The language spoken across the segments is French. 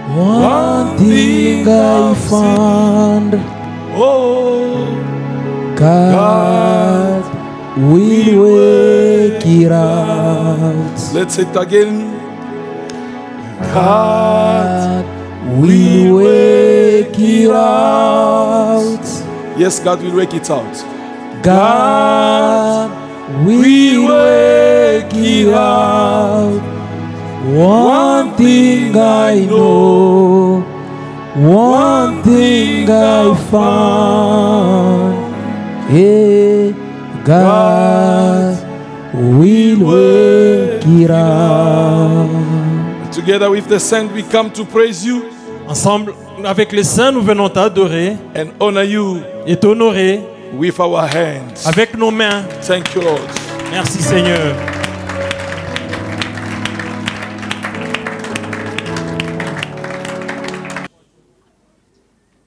One thing I found, Oh, God will work it out. let's say it again. God, God will work it out. yes, God will work it out. God will work it out. One thing I know, one thing I found. Hey, God will work it out. Together with the saints, we come to praise you Ensemble, avec les saints, nous venons t'adorer and honor you et t'honorer with our hands. avec nos mains. Thank you, Lord. Merci Seigneur.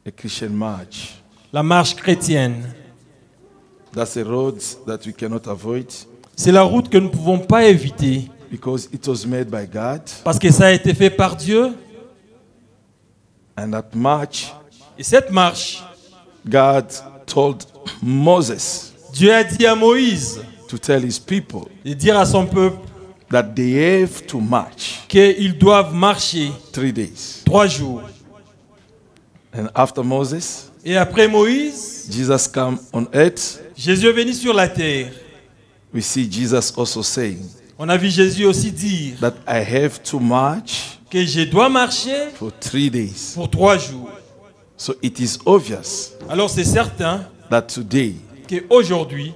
A Christian march. La marche chrétienne, That's a road that we cannot avoid c'est la route que nous ne pouvons pas éviter because it was made by God. parce que ça a été fait par Dieu. And that march, Et cette marche, God told Moses Dieu a dit à Moïse to tell his people de dire à son peuple that they have to march qu'ils doivent marcher 3 days. 3 jours. And after Moses, Et après Moïse, Jesus came on earth. Jésus est venu sur la terre. We see Jesus also saying On a vu Jésus aussi dire that I have to march que je dois marcher for 3 days. pour 3 jours. So it is obvious Alors c'est certain that today qu'aujourd'hui,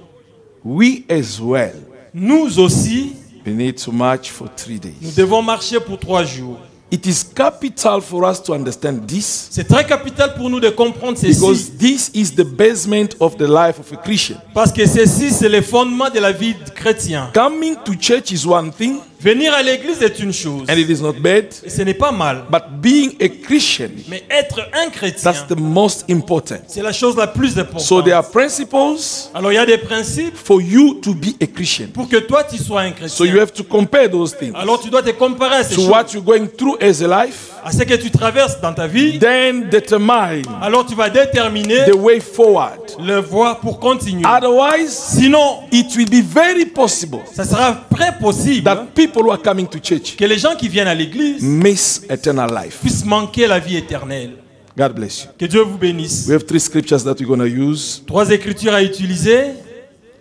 we as well nous aussi, we need to march for 3 nous days. devons marcher pour 3 jours. It is capital for us to understand this C'est très capital pour nous de comprendre because ceci. this is the basement of the life of a Christian. Parce que ceci, c'est le fondement de la vie chrétienne. Coming to church is one thing Venir à l'église est une chose. and it is not bad, Et ce n'est pas mal. but being a Christian, Mais être un chrétien, that's the most important. c'est la chose la plus importante. So there are principles Alors il y a des principes for you to be a Christian. pour que toi tu sois un So you chrétien. have to compare those things Alors tu dois te comparer à ces to choses, what you're going through as a life, à ce que tu traverses dans ta vie. then determine Alors tu vas déterminer the way forward. le voie pour continuer. Otherwise, Sinon, it will be very possible ça sera très possible that people who are coming to church que les gens qui viennent à l'église miss eternal life. puissent manquer la vie éternelle. God bless you. Que Dieu vous bénisse. We have 3 scriptures that we're going to use. 3 écritures à utiliser.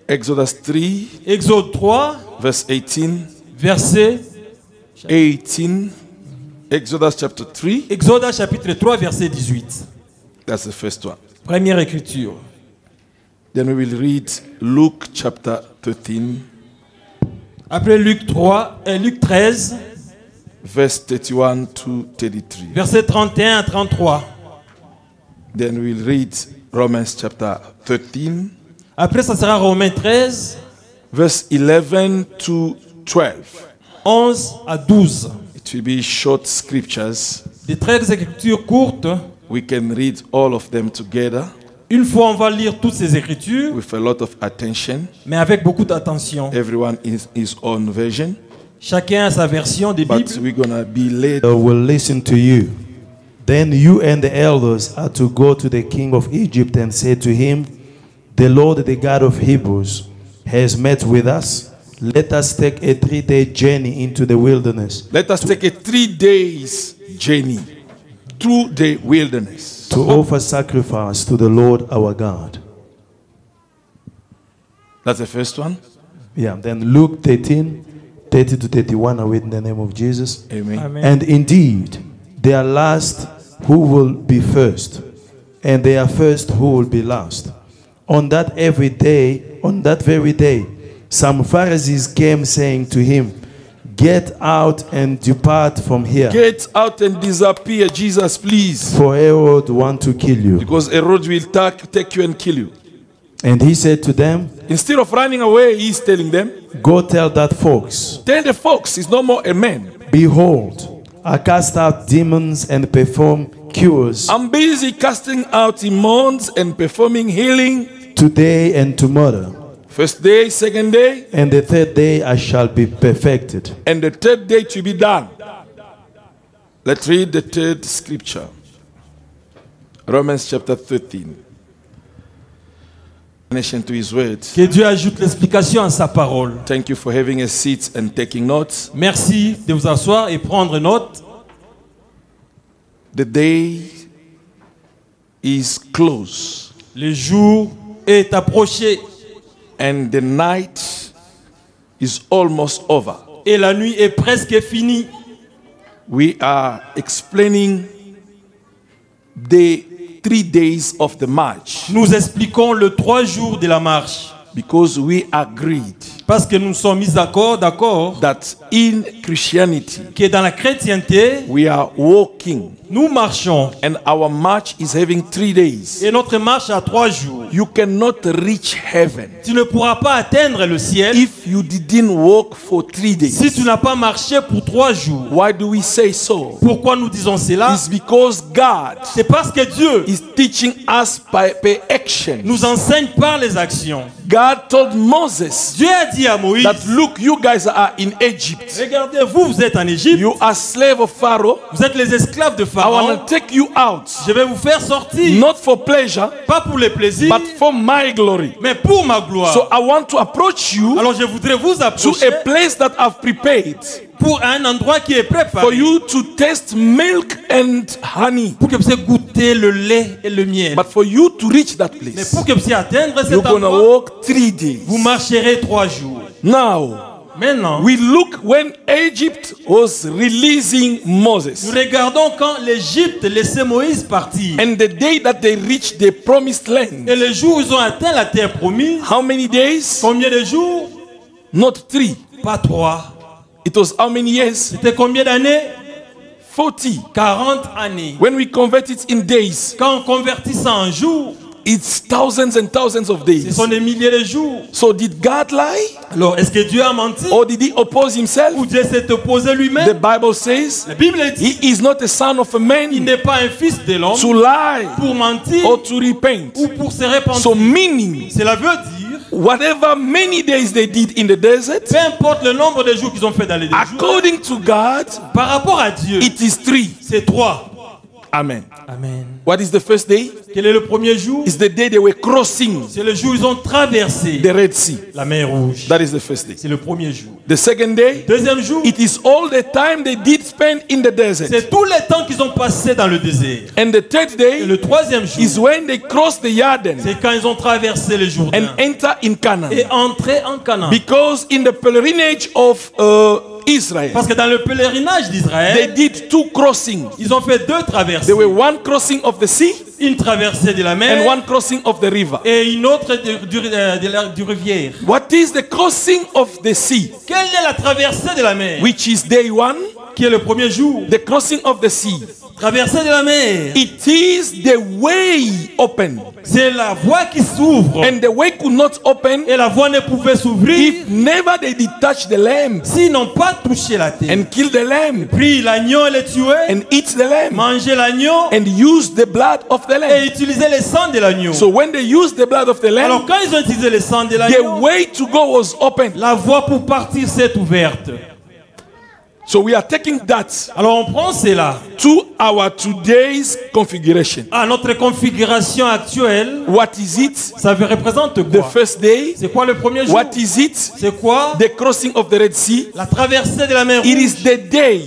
Exodus 3, Exode 3, verse 18. verset 18. Exodus chapter 3. Exode chapitre 3, verset 18. That's the first one. Première écriture. Then we will read Luke chapter 13, Après Luc 13, verse 31 to 33. verset 31 à 33. Then we'll read Romans chapter 13, Après, ça sera Romains 13, verse 11 to 12. 11 à 12. It will be short scriptures. Des 13 écritures courtes. We can read all of them together Une fois, on va lire toutes ces écritures, with a lot of attention. mais avec beaucoup d'attention. Everyone in his own version. Chacun a sa version des But Bibles. we're going to be led. Will listen to you. Then you and the elders are to go to the king of Egypt and say to him, the Lord, the God of Hebrews, has met with us. Let us take a 3-day journey into the wilderness Let us take a 3 days journey through the wilderness to offer sacrifice to the Lord our God. That's the first one. Yeah, then Luke 13, 30 to 31, I read in the name of Jesus. Amen. Amen. And indeed, they are last who will be first, and they are first who will be last. On that very day, some Pharisees came saying to him, get out and depart from here, Get out and disappear, Jesus, please. for Herod want to kill you. Because Herod will take you and kill you. And he said to them, Instead of running away, he's telling them, go tell that fox, tell the fox he's no more a man. behold, I cast out demons and perform cures I'm busy casting out demons and performing healing. today and tomorrow. First day, second day, And the third day I shall be perfected. and the third day to be done. Let's read the third scripture. Romans chapter 13. Nation to his word. Que Dieu ajoute l'explication à sa parole. Thank you for having a seat and taking notes. Merci de vous asseoir et prendre note. The day is close Le jour est approché and the night is almost over. et la nuit est presque finie. We are explaining the 3 days of the march Nous expliquons le 3 jours de la marche because we agreed parce que nous sommes mis d'accord that in Christianity que dans la chrétienté, we are walking nous marchons and our march is having 3 days. et notre marche a 3 jours. You cannot reach heaven Tu ne pourras pas atteindre le ciel if you didn't walk for 3 days. si tu n'as pas marché pour 3 jours. Why do we say so? Pourquoi nous disons cela? It's because God C'est parce que Dieu is teaching us by action. nous enseigne par les actions. God told Moses Dieu a dit à Moïse, that look, you guys are in Egypt. regardez, vous êtes en Égypte, You are slave of Pharaoh. vous êtes les esclaves de I want Pharaon. to take you out, Je vais vous faire sortir, not for pleasure, pas pour les plaisirs, but for my glory. mais pour ma gloire. So I want to approach you Alors je voudrais vous to approcher a place that I've prepared pour un endroit qui est for préparé you to taste milk and honey, pour que vous puissiez goûter le lait et le miel. but for you to reach that Mais place, pour que vous puissiez atteindre cet you're gonna endroit, walk 3 days. vous marcherez 3 jours. Now, Maintenant, we look when Egypt was releasing nous Moses, regardons quand l'Égypte laissait Moïse partir. and the day that they reached the promised land. Et le jour où ils ont atteint la terre promise, How many days? combien de jours? Not 3. Pas 3. It was how many years? C'était combien d'années? 40. 40 années. When we convert it in days, Quand on convertit ça en jours, it's thousands and thousands of ce days. sont des milliers de jours. So did God lie? Alors, est-ce que Dieu a menti? Or did he oppose himself? Ou Dieu s'est opposé The lui-même? Bible says La Bible dit, he is not a son of a il man n'est pas un fils de l'homme to lie pour mentir or to repent. ou pour se repentir. So meaning, Cela veut dire, whatever many days they did in the desert, peu importe le nombre de jours qu'ils ont fait dans les déserts, according to God, par rapport à Dieu, it is 3. c'est 3. Amen. Amen. What is the first day? Quel est le premier jour? It's the day they were crossing C'est le jour où ils ont traversé the Red Sea. la mer Rouge. That is the first day. C'est le premier jour. The second day, Deuxième jour, it is all the time they did spend in the desert. c'est tous les temps qu'ils ont passé dans le désert. And the third Et day le troisième jour, is when they crossed the Jordan c'est quand ils ont traversé le Jourdain and enter in Canaan. et entré en Canaan. Because in the pilgrimage of Israel, Parce que dans le pèlerinage they d'Israël, did 2 crossings. ils ont fait 2 traversées. There were one crossing of the sea Une traversée de la and mer one crossing of the river. et une autre du rivière. What is the crossing of the sea? Quelle est la traversée de la mer? Which is day 1, Qui est le premier jour? the crossing of the sea. Traversée de la mer. It is the way open. C'est la voie qui s'ouvre. And the way could not open Et la voie ne pouvait s'ouvrir if never they did touch the lamb s'ils n'ont pas touché la terre. and kill the lamb Pris l'agneau et le tuer, and eat the lamb manger l'agneau and use the blood of the et lamb. utiliser le sang de l'agneau. So when they used the blood of the Alors lamb, quand ils ont utilisé le sang de the l'agneau, way to go was open. la voie pour partir s'est ouverte. So we are taking that Alors on prend cela to our today's configuration. à notre configuration actuelle. What is it? Ça représente The quoi? first day. C'est quoi le premier jour? What is it? C'est quoi? The crossing of the Red Sea. La traversée de la mer It Rouge. is the day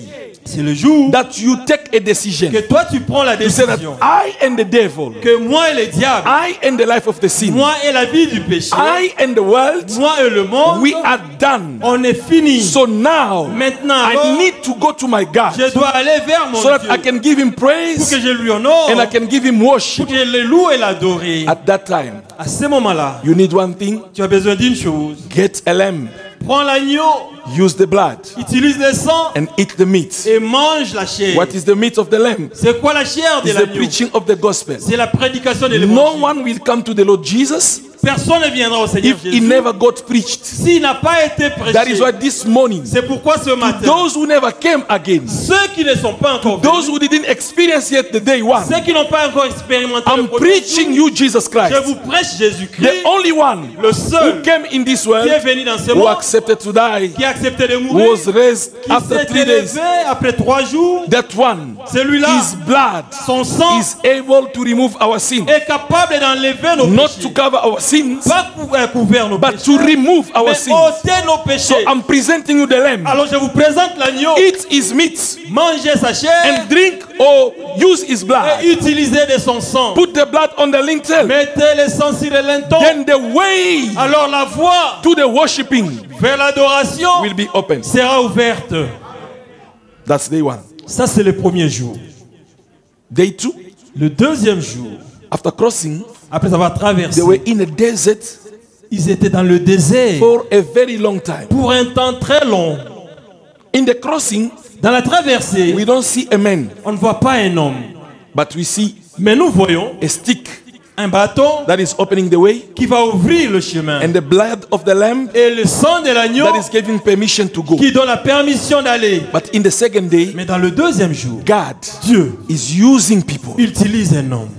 C'est le jour that you take a decision que toi tu prends la to say that décision I and the devil, que moi et le diable, I and the life of the sin, moi et la vie du péché, I and the world, moi et le monde, we are done. on est fini. So now Maintenant, I alors, need to go to my God je dois aller vers mon so that Dieu I can give him pour praise que je lui honore, and I can give him pour worship. que je le loue et l'adore. At that time, À ce moment-là, you need one thing: tu as besoin d'une chose. get a lamb, Prends l'agneau, use the blood, utilise le sang and eat the meat. et mange la chair. What is the meat of the lamb? C'est quoi la chair de It's the l'agneau? preaching of the gospel. C'est la prédication de No l'évangile. one will come to the Lord Jesus personne ne viendra au Seigneur if he Jésus never got preached. s'il n'a pas été That is prêché. why this morning, C'est pourquoi ce matin, those who never came again, ceux qui ne sont pas encore those venus, who didn't experience yet the day one, ceux qui n'ont pas encore expérimenté le I'm premier preaching jour, you Jesus je Christ, vous prêche Jésus-Christ, the only one le who seul came in this qui world, est venu dans ce who monde, accepted to die, qui a accepté de who mourir, was raised qui after s'est 3 days. élevé après 3 jours. That one, Celui-là, his blood son sang is able to remove our sin, est capable d'enlever nos not péchés. to cover our sins, Pas couvrir nos but péchés, to remove our mais sins. ôter nos So péchés. I'm presenting you the lamb. Alors je vous présente l'agneau. Eat his meat Mangez sa chair and drink or use his blood. et utilisez de son sang. Put the blood on the lintel. Mettez le sang sur le linteau. Then the way Alors la voie to the worshiping vers l'adoration will be open. sera ouverte. That's day one. Ça c'est le premier jour. Day two, Le deuxième jour, after crossing, après avoir traversé, they were in a desert ils étaient dans le désert for a very long time. pour un temps très long. In the crossing, Dans la traversée, we don't see a man, on ne voit pas un homme, but we see mais nous voyons a stick un bâton that is opening the way, qui va ouvrir le chemin and the blood of the lamb et le sang de l'agneau that is giving permission to go. qui donne la permission d'aller. But in the second day, Mais dans le deuxième jour, God Dieu is using people. utilise un homme.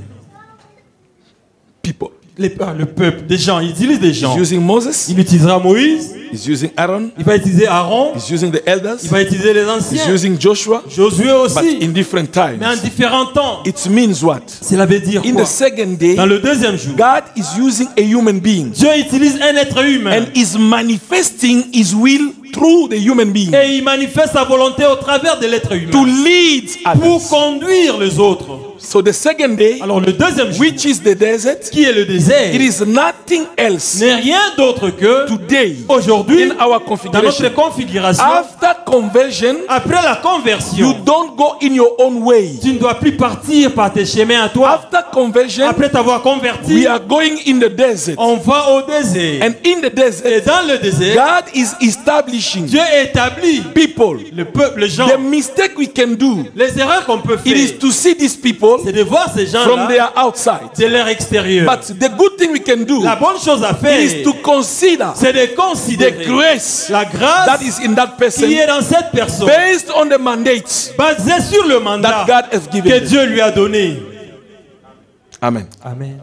People. Le peuple, des gens, il utilise des gens. He's using Moses. Il utilisera Moïse, He's using Aaron. il va utiliser Aaron, He's using the elders. il va utiliser les He's anciens, using Joshua. Josué But aussi, in different times. mais en différents temps. It means what? Cela veut dire In quoi? the second day, Dans le deuxième jour, God is using a human being Dieu utilise un être humain and is manifesting his will through the human being et il manifeste sa volonté au travers de l'être to humain lead pour others. conduire les autres. So the second day, Alors le deuxième jour, which is the desert, qui est le désert, it is nothing else n'est rien d'autre que today aujourd'hui, in our dans configuration. notre configuration, After conversion, après la you conversion, don't go in your own way. tu ne dois plus partir par tes chemins à toi. After conversion, Après t'avoir converti, we are going in the desert. on va au désert. And in the Et desert, dans le désert, God is establishing Dieu établit people. le peuple, les gens. The mistake we can do, Les erreurs qu'on peut it is faire, to see these people c'est de voir ces from gens-là their outside. de leur extérieur. But the good thing we can do La bonne chose à faire, is to consider c'est de the considérer grace la that grâce is in that person qui est dans cette personne, based on the mandate basée sur le that mandat God has que given them. Dieu lui a donné. Amen. Amen.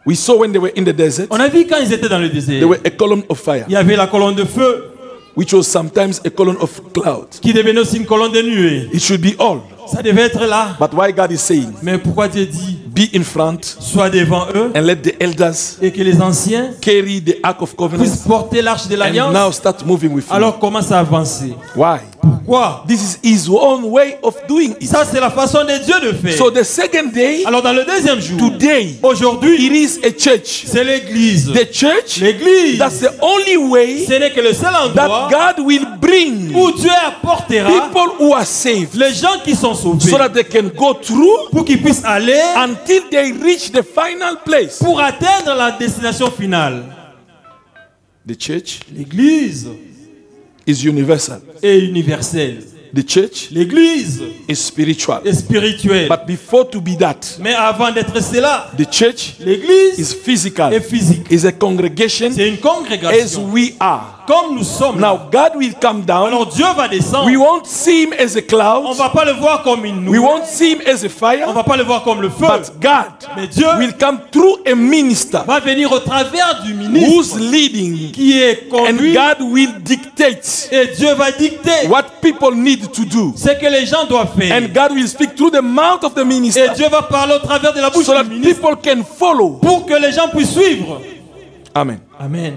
We saw when they were in the desert, On a vu quand ils étaient dans le désert, there were a column of fire, il y avait la colonne de feu which was sometimes a column of cloud. qui devenait aussi une colonne de nuée. It should be all. Ça devait être là. But why God is saying, Mais pourquoi Dieu dit, be in front sois devant eux and let the elders et que les anciens carry the Ark of puissent Covenant porter l'arche de and l'alliance, now start moving with you. alors commence à avancer. Why? Pourquoi? This is his own way of doing it. Ça, c'est la façon de Dieu de faire. So the second day, Alors, dans le deuxième jour, today, aujourd'hui, it is a church. c'est l'église. The church, L'église, that's the only way ce n'est que le seul endroit that God will bring où Dieu apportera people who are saved les gens qui sont sauvés so that they can go through pour qu'ils puissent aller until they reach the final place. pour atteindre la destination finale. The church L'église is universal. est universelle. The church L'église is spiritual. est spirituelle. But before to be that, Mais avant d'être cela, the church l'église is physical. est physique. Is a congregation C'est une as congrégation. we are. Comme nous sommes là. Now God will come down. Alors Dieu va descendre. We won't see him as a On cloud. va pas le voir comme une We nuée. won't see him as a On fire. va pas le voir comme le feu. But God Mais Dieu will come through a minister va venir au travers du who's ministre leading, qui est and conduit. God will dictate Et Dieu va dicter what people need to do. ce que les gens doivent faire. And God will speak through the mouth of the Et minister Dieu va parler au travers de la bouche so that du ministre people can follow. pour que les gens puissent suivre. Amen. Amen.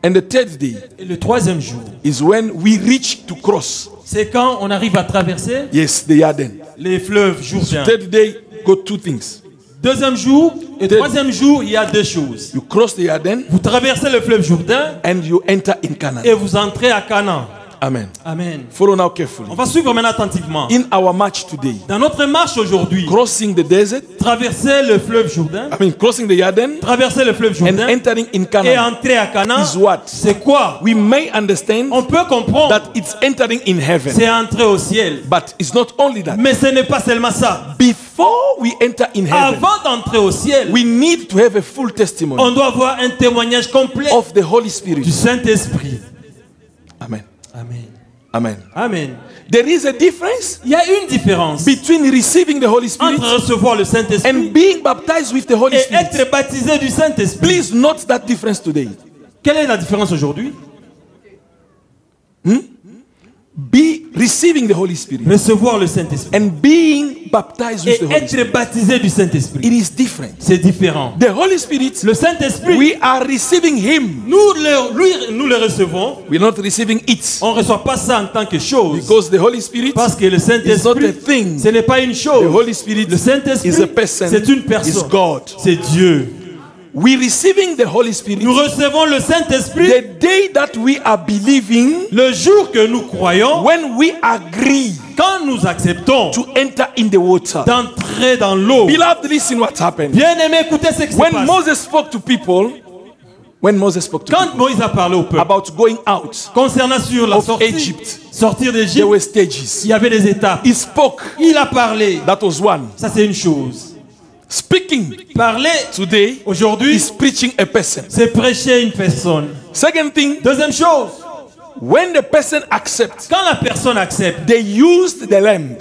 And the third day Et le troisième jour, is when we reach to cross. c'est quand on arrive à traverser Yes, the Yarden. les fleuves Jourdain. Third day, go two things. Deuxième jour et Third- troisième jour, il y a deux choses. You cross the Yarden Vous traversez le fleuve Jourdain and you enter in Canaan. et vous entrez à Canaan. Amen. Amen. Follow now carefully. On va suivre maintenant attentivement. In our march today, Dans notre marche aujourd'hui, crossing the desert, traverser le fleuve Jourdain, crossing the Jordan, traverser le fleuve and Jourdain entering in et Canaan entrer à Canaan, is what? c'est quoi? We may understand On peut comprendre, that it's entering in heaven. c'est entrer au ciel. But it's not only that. Mais ce n'est pas seulement ça. Before we enter in heaven, Avant d'entrer au ciel, we need to have a full testimony on doit avoir un témoignage complet of the Holy Spirit. du Saint-Esprit. Amen. Amen. Amen. Amen. There is a difference Il y a une différence between receiving the Holy Spirit entre recevoir le Saint-Esprit and being baptized with the Holy et Spirit. être baptisé du Saint-Esprit. Please note that difference today. Quelle est la différence aujourd'hui? Be receiving the Holy Spirit Recevoir le Saint-Esprit and being baptized with et the Holy Spirit. être baptisé du Saint-Esprit. It is different. C'est différent. The Holy Spirit, Le Saint-Esprit, we are receiving Him. nous le recevons. We're not receiving it. On ne reçoit pas ça en tant que chose. Because the Holy Spirit Parce que le is not a Saint-Esprit, thing. ce n'est pas une The chose. Holy Spirit Le Saint-Esprit, is a person. c'est une Is personne. God. C'est Dieu. We receiving the Holy Spirit Nous recevons le Saint-Esprit the day that we are believing, le jour que nous croyons, when we agree quand nous acceptons to enter in the water. d'entrer dans l'eau. Beloved, listen what happened. Bien-aimé, écoutez ce qui se When passe. Moses spoke to people, Quand Moïse a parlé au peuple about going out concernant sur la of sortie, Egypt, sortir there d'Égypte, were stages. il y avait des étapes. He spoke. Il a parlé. That was one. Ça, c'est une chose. Speaking Parler today aujourd'hui, is preaching a person. c'est prêcher une personne. Second thing, Deuxième chose, when the person accepts, quand la personne accepte, they used the lamb.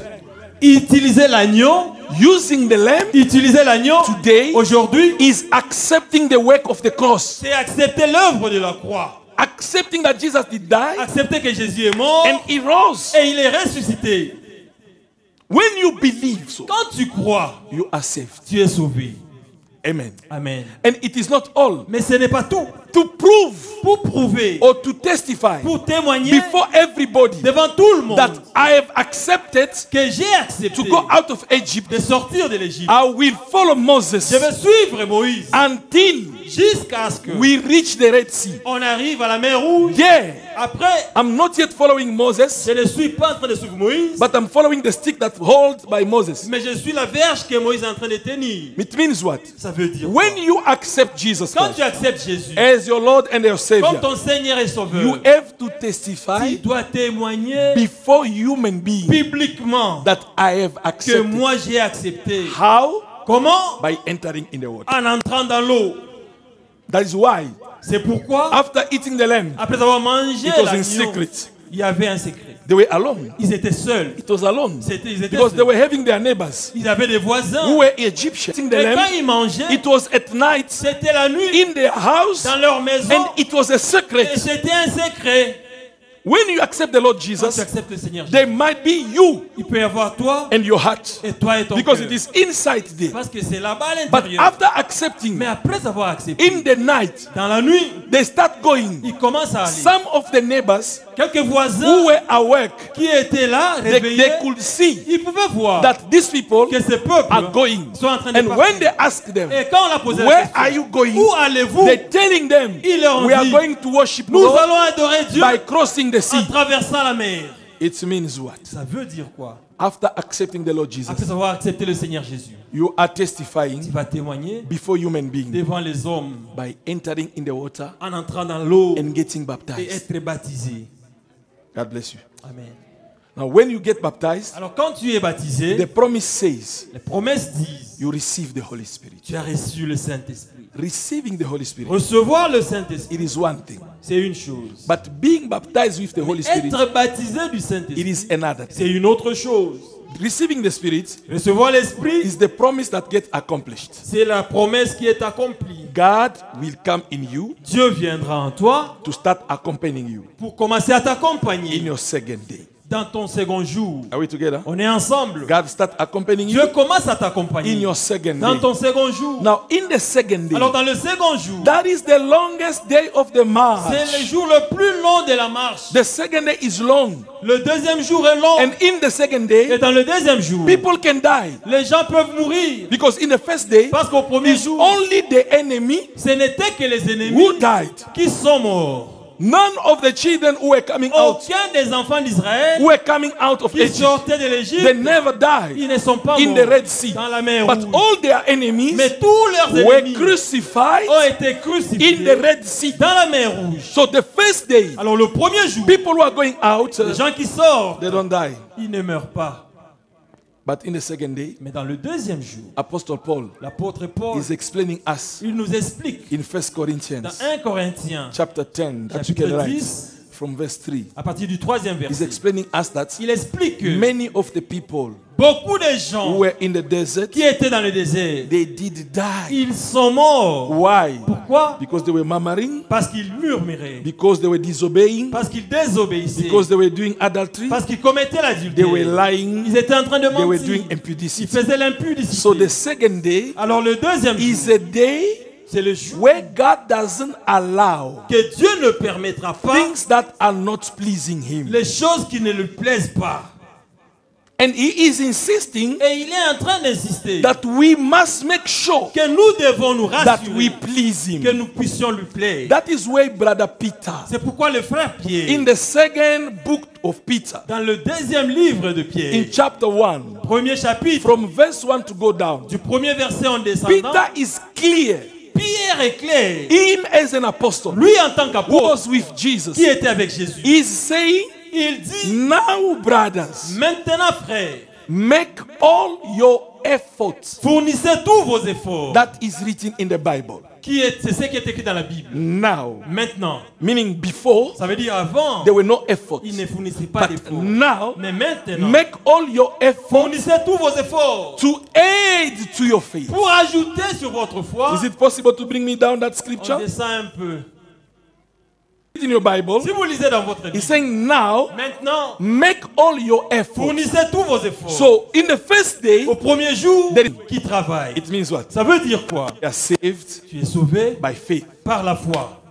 utiliser l'agneau, Using the lamb utiliser l'agneau, today aujourd'hui, is accepting the work of the cross. c'est accepter l'œuvre de la croix. Accepting that Jesus did die Accepter que Jésus est mort and he rose. et il est ressuscité. When you believe so, Quand tu crois, you are saved. tu es sauvé. Amen. Amen. And it is not all. Mais ce n'est pas tout. To prove Pour prouver, or to testify pour témoigner before everybody devant tout le monde that I have accepted que j'ai accepté to go out of Egypt, de sortir de l'Égypte. I will follow Moses Je vais suivre Moïse until jusqu'à ce que we reach the Red Sea. on arrive à la mer Rouge. Yeah, Après, I'm not yet following Moses, je ne suis pas en train de suivre Moïse, but I'm following the stick that holds by Moses. mais je suis la verge que Moïse est en train de tenir. It means what? Ça veut dire When quoi? you accept Jesus Quand Christ tu acceptes Jésus as your Lord and your comme Savior, ton Seigneur et you Sauveur, have to tu testify dois témoigner before human beings publiquement that I have que accepted. moi j'ai accepté. How? Comment? By entering in the water. En entrant dans l'eau. That is why, C'est pourquoi, after eating the lamb, après avoir mangé it was in l'agneau, secret. il y avait un secret. They were alone. Ils étaient seuls. It was alone. Ils étaient Because they seuls. were having their neighbors Ils avaient des voisins. who were Egyptians. Eating the Et quand lamb, ils mangeaient, it was at night c'était la nuit in their house dans leur maison. and it was a Et secret. c'était un secret. When you accept the Lord Quand Jesus, tu acceptes le Seigneur Jésus, there might be you il peut y avoir toi and your heart et toi et ton because cœur. it is inside there. Parce que c'est là-bas à But l'intérieur. after accepting, Mais après avoir accepté, in the night, dans la nuit, they start going. il commence à aller. Some of the neighbors Quelques who voisins were awake, qui étaient là, they réveillés, could see ils pouvaient voir that these people que ces peuples are going. sont en train de And when partir. they asked them, Et quand on a posé where la are question, you going? où allez-vous? They're telling them, Ils leur ont we are dit, going to worship Nous God allons adorer Dieu by crossing the en sea. traversant la mer. It means what? Ça veut dire quoi? After accepting the Lord Jesus, Après avoir accepté le Seigneur Jésus, you are tu testifying vas témoigner before human beings devant les hommes by entering in the water en entrant dans l'eau and getting et baptized. être baptisé. God bless you. Amen. Now, when you get baptized, Alors quand tu es baptisé, the promise says les promesses disent, you receive the Holy Spirit. tu as reçu le Saint-Esprit. Receiving the Holy Spirit, Recevoir le Saint-Esprit, it is one thing. c'est une chose. But being baptized with the Holy Spirit, Être baptisé du it Saint-Esprit, is another thing. c'est une autre chose. Receiving the Spirit Recevoir l'Esprit, is the promise that gets accomplished. c'est la promesse qui est accomplie. God will come in you Dieu viendra en toi to start accompanying you pour commencer à in t'accompagner your second day. dans ton second jour. Are we together? On est ensemble. God start accompanying Dieu you commence à in t'accompagner your second dans day. ton second jour. Now, in the second day, Alors dans le second jour, that is the longest day of the c'est le march. jour le plus long de la marche. The second day is long. Le deuxième jour est long. And in the second Et day, dans le deuxième jour, people can die. les gens peuvent mourir. Because in the first day, Parce qu'au premier it's jour, only the enemy ce n'était que les who ennemis died. qui sont morts. None of the children who were coming out, Aucun des enfants d'Israël who were coming out of qui Egypt, sortaient de they l'Égypte, never died ils ne sont pas in morts the Red Sea. dans la mer But Rouge. all their enemies Mais tous leurs were ennemis crucified ont été in the crucifiés Red Sea. dans la mer Rouge. So the first day, Alors le premier jour, people who are going out, les gens qui sortent, they don't die. ils ne meurent pas. But in the second day, Mais dans le deuxième jour, Apostle Paul l'apôtre Paul, is explaining us il nous explique in 1 dans Corinthians 1 Corinthiens, chapter 10, that you chapitre can write 10, from verse 3. à partir du 3e He's verset. explaining us that Il explique que many of the people beaucoup de who gens were in the desert, qui étaient dans le désert, they did die. ils sont morts. Why? Pourquoi? Because they were murmuring, Parce qu'ils murmuraient, because they were disobeying, parce qu'ils désobéissaient, because they were doing adultery, parce qu'ils commettaient they were l'adultère. lying, Ils étaient en train de they were mentir. doing Ils impudicity. faisaient l'impudicité. So the second day Alors le deuxième is jour, a day c'est le jour where God doesn't allow que Dieu ne permettra pas things that are not pleasing Him. les choses qui ne lui plaisent pas. And He is insisting Et il est en train d'insister that we must make sure que nous devons nous that we rassurer please que Him. nous puissions lui plaire. That is why Brother Peter, C'est pourquoi le frère Pierre, in the second book of Peter, dans le deuxième livre de in Pierre, chapter 1, premier chapitre, from verse 1 to go down, du premier verset en descendant, Peter is clear. Pierre est clair. Him as an apostle Lui en tant who qu'apôtre was with Jesus qui était avec Jésus, is saying, il dit, now brothers, maintenant frères, make all your efforts. fournissez tous vos efforts. That is written in the Bible. C'est ce qui est écrit dans la Bible. Now, Maintenant, meaning before, ça veut dire avant, there were no efforts. il ne fournissait pas But d'efforts. now, Mais maintenant, make all your efforts fournissez tous vos efforts to aid to your faith. pour ajouter sur votre foi. Is it possible to bring me down that On scripture? descend un peu. In your Bible, Si vous lisez dans votre he's Bible, saying now, maintenant, make all your efforts. fournissez tous vos efforts. So, in the first day, Au premier jour, There- qui travaille. it means what? Ça veut dire quoi? You are saved Tu es sauvé by faith. par la foi.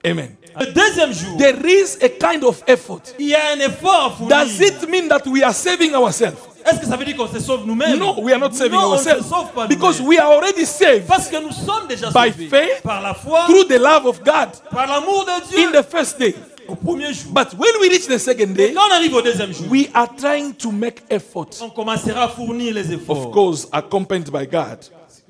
Amen. Le deuxième jour, There is a kind of effort. il y a un effort à fournir. Does it mean that we are saving ourselves? Est-ce que ça veut dire qu'on se sauve nous-mêmes? No, we are not saving Non, on ne se ourselves. sauve pas Because nous-mêmes. we are already saved Parce que nous sommes déjà by sauvés faith, par la foi, through the love of God par l'amour de Dieu in the first day. au premier jour. But when we reach the second Et day, quand on arrive au deuxième jour, we are trying to make efforts. on commencera à fournir les Of efforts. course, accompanied by God.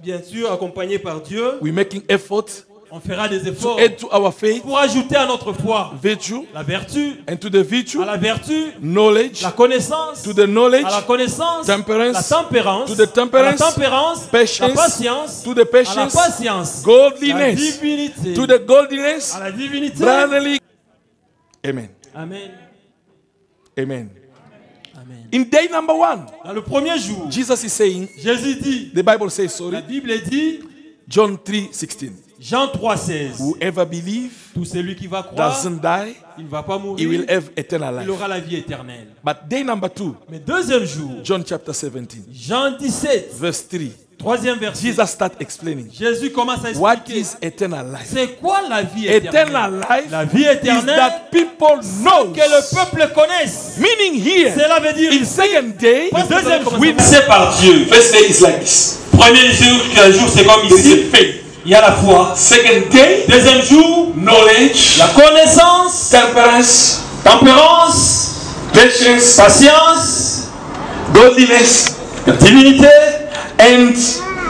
Bien sûr, accompagné par Dieu, We're making efforts on fera des to efforts add to our faith, pour ajouter à notre foi virtue, la vertu, and to the virtue, à la vertu, knowledge, la connaissance, to the knowledge, à la connaissance, temperance, la tempérance, to the temperance, à la tempérance, patience, la patience, to the à la patience, patience, la godliness, divinité, to the godliness, à la divinité. brotherly. Amen. Amen. Amen. Amen. In day number 1, Dans le premier jour, Jesus is saying, Jésus dit, the Bible says, la sorry, Bible dit, John 3:16. Jean 3,16, Whoever believes tout celui qui va croire, doesn't die, il ne va pas he mourir, will have eternal il life. aura la vie éternelle. But day number 2, Mais deuxième jour, John chapter 17, Jean 17, verse 3, troisième verset, Jesus start explaining Jésus commence à what expliquer, is eternal life. c'est quoi la vie Eternal éternelle? life La vie is éternelle, that people know. que le peuple connaisse. Meaning here, Cela veut dire in second day, parce que deuxième jour, we c'est par Dieu. first day is like this. Premier jour, c'est comme ici. Il y a la foi. Second day, Deuxième jour, knowledge, la connaissance, temperance, tempérance, patience, patience, godliness, divinité, and